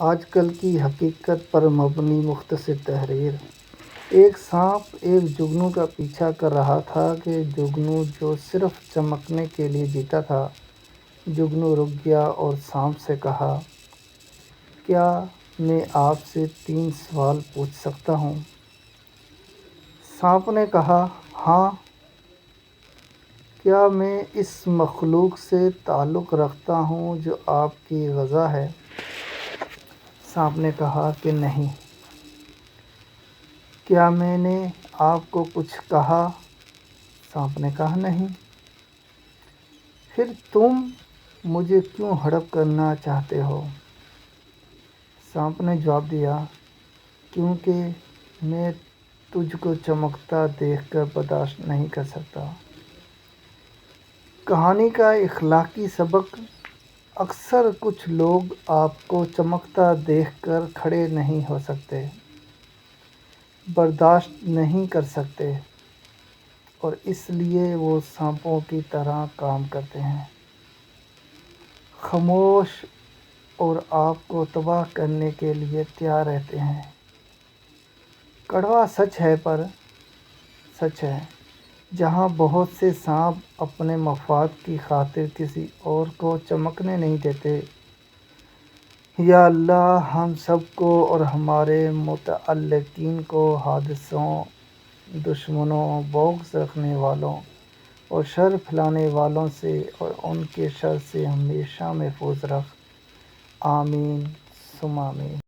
آج کل کی حقیقت پر مبنی مختصر تحریر۔ ایک سانپ ایک جگنو کا پیچھا کر رہا تھا کہ جگنو جو صرف چمکنے کے لیے جیتا تھا۔ جگنو رک گیا اور سانپ سے کہا، کیا میں آپ سے 3 سوال پوچھ سکتا ہوں؟ سانپ نے کہا، ہاں۔ کیا میں اس مخلوق سے تعلق رکھتا ہوں جو آپ کی غذا ہے؟ سانپ نے کہا کہ نہیں۔ کیا میں نے آپ کو کچھ کہا؟ سانپ نے کہا نہیں۔ پھر تم مجھے کیوں ہڑپ کرنا چاہتے ہو؟ سانپ نے جواب دیا، کیونکہ میں تجھ کو چمکتا دیکھ کر برداشت نہیں کر سکتا۔ کہانی کا اخلاقی سبق: اکثر کچھ لوگ آپ کو چمکتا دیکھ کر کھڑے نہیں ہو سکتے، برداشت نہیں کر سکتے، اور اس لیے وہ سانپوں کی طرح کام کرتے ہیں، خاموش اور آپ کو تباہ کرنے کے لیے تیار رہتے ہیں۔ کڑوا سچ ہے، پر سچ ہے۔ جہاں بہت سے سانپ اپنے مفاد کی خاطر کسی اور کو چمکنے نہیں دیتے۔ یا اللہ ہم سب کو اور ہمارے متعلقین کو حاسدوں، دشمنوں، بغض رکھنے والوں اور شر پھیلانے والوں سے اور ان کے شر سے ہمیشہ محفوظ رکھ۔ آمین ثم آمین۔